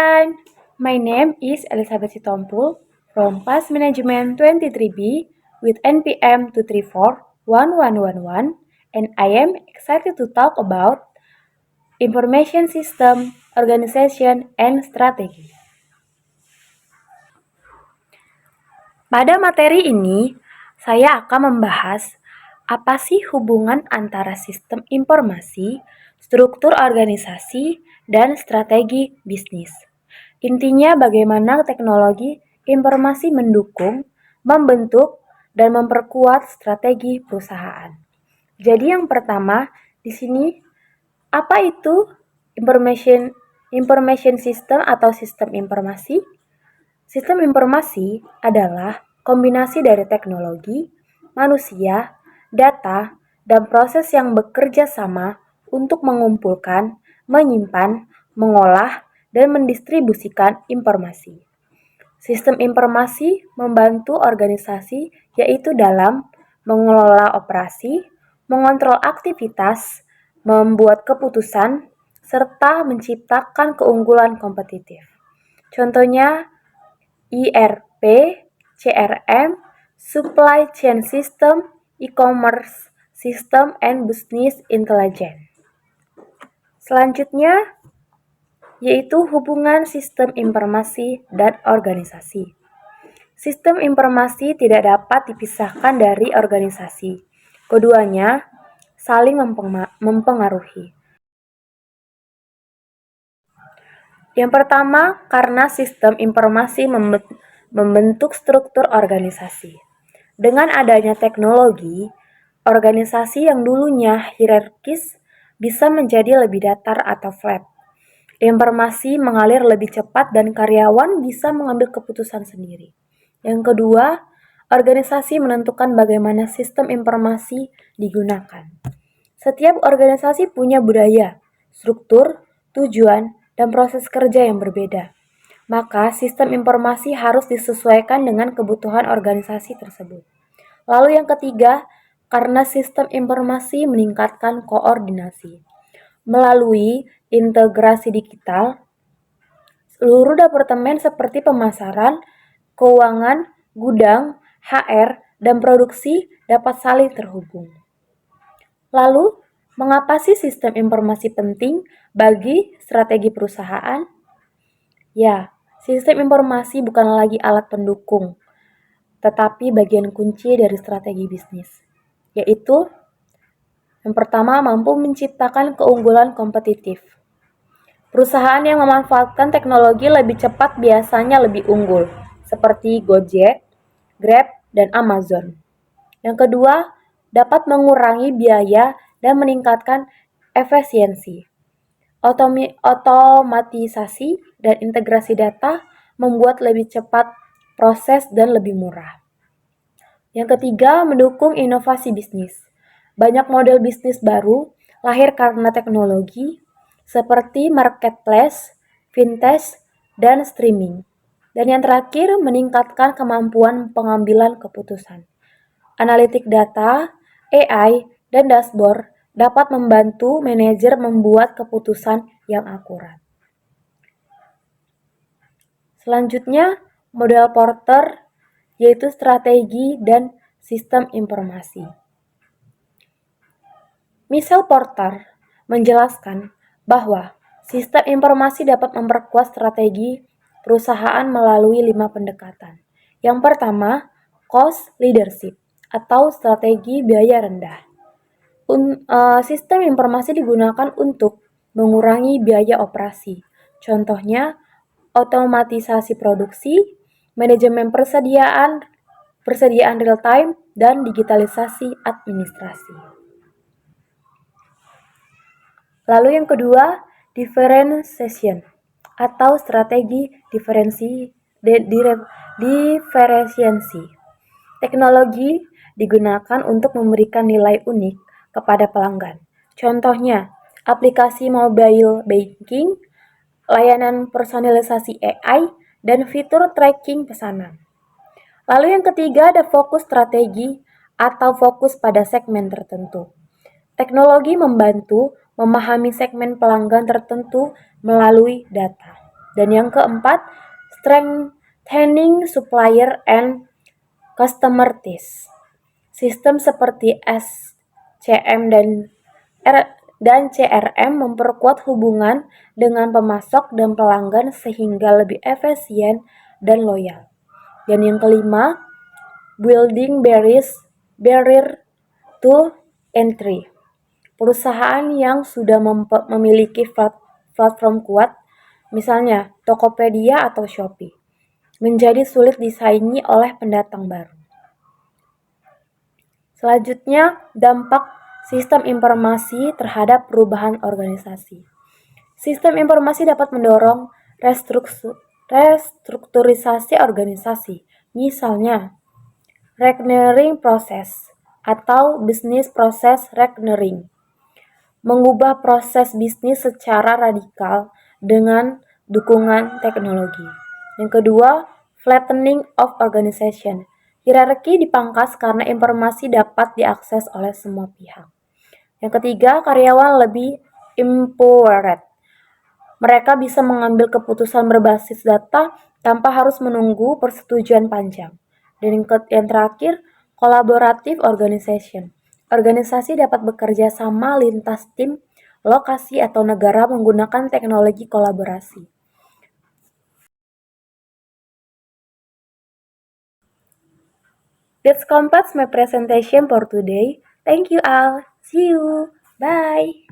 everyone, my name is Elizabeth Sitompul from Past Management 23B with NPM 2341111 and I am excited to talk about information system, organization, and strategy. Pada materi ini, saya akan membahas apa sih hubungan antara sistem informasi, struktur organisasi, dan strategi bisnis. Intinya bagaimana teknologi informasi mendukung, membentuk, dan memperkuat strategi perusahaan. Jadi yang pertama, di sini apa itu information system atau sistem informasi? Sistem informasi adalah kombinasi dari teknologi, manusia, data, dan proses yang bekerja sama untuk mengumpulkan, menyimpan, mengolah, dan mendistribusikan informasi. Sistem informasi membantu organisasi yaitu dalam mengelola operasi, mengontrol aktivitas, membuat keputusan, serta menciptakan keunggulan kompetitif. Contohnya ERP, CRM, Supply Chain System, E-commerce System, and Business Intelligence. Selanjutnya, yaitu hubungan sistem informasi dan organisasi. Sistem informasi tidak dapat dipisahkan dari organisasi. Keduanya saling mempengaruhi. Yang pertama, karena sistem informasi membentuk struktur organisasi. Dengan adanya teknologi, organisasi yang dulunya hierarkis bisa menjadi lebih datar atau flat. Informasi mengalir lebih cepat dan karyawan bisa mengambil keputusan sendiri. Yang kedua, organisasi menentukan bagaimana sistem informasi digunakan. Setiap organisasi punya budaya, struktur, tujuan, dan proses kerja yang berbeda. Maka sistem informasi harus disesuaikan dengan kebutuhan organisasi tersebut. Lalu yang ketiga, karena sistem informasi meningkatkan koordinasi. Melalui integrasi digital, seluruh departemen seperti pemasaran, keuangan, gudang, HR, dan produksi dapat saling terhubung. Lalu, mengapa sih sistem informasi penting bagi strategi perusahaan? Ya, sistem informasi bukan lagi alat pendukung, tetapi bagian kunci dari strategi bisnis, yaitu yang pertama, mampu menciptakan keunggulan kompetitif. Perusahaan yang memanfaatkan teknologi lebih cepat biasanya lebih unggul, seperti Gojek, Grab, dan Amazon. Yang kedua, dapat mengurangi biaya dan meningkatkan efisiensi. Otomatisasi dan integrasi data membuat lebih cepat proses dan lebih murah. Yang ketiga, mendukung inovasi bisnis. Banyak model bisnis baru lahir karena teknologi seperti marketplace, fintech, dan streaming. Dan yang terakhir, meningkatkan kemampuan pengambilan keputusan. Analitik data, AI, dan dashboard dapat membantu manajer membuat keputusan yang akurat. Selanjutnya, model Porter yaitu strategi dan sistem informasi. Michel Porter menjelaskan bahwa sistem informasi dapat memperkuat strategi perusahaan melalui 5 pendekatan. Yang pertama, cost leadership atau strategi biaya rendah. Sistem informasi digunakan untuk mengurangi biaya operasi. Contohnya, otomatisasi produksi, manajemen persediaan real time, dan digitalisasi administrasi. Lalu yang kedua, differentiation atau strategi diferensiasi. Teknologi digunakan untuk memberikan nilai unik kepada pelanggan. Contohnya, aplikasi mobile banking, layanan personalisasi AI, dan fitur tracking pesanan. Lalu yang ketiga ada fokus strategi atau fokus pada segmen tertentu. Teknologi membantu memahami segmen pelanggan tertentu melalui data. Dan yang keempat, strengthening supplier and customer ties. Sistem seperti SCM dan CRM memperkuat hubungan dengan pemasok dan pelanggan sehingga lebih efisien dan loyal. Dan yang kelima, building barrier to entry. Perusahaan yang sudah memiliki platform kuat, misalnya Tokopedia atau Shopee, menjadi sulit disaingi oleh pendatang baru. Selanjutnya, dampak sistem informasi terhadap perubahan organisasi. Sistem informasi dapat mendorong restrukturisasi organisasi, misalnya Regnering Process atau Business Process Regnering, mengubah proses bisnis secara radikal dengan dukungan teknologi. Yang kedua, flattening of organization. Hierarki dipangkas karena informasi dapat diakses oleh semua pihak. Yang ketiga, karyawan lebih empowered. Mereka bisa mengambil keputusan berbasis data tanpa harus menunggu persetujuan panjang. Dan yang terakhir, collaborative organization. Organisasi dapat bekerja sama lintas tim, lokasi, atau negara menggunakan teknologi kolaborasi. That completes my presentation for today. Thank you all. See you. Bye.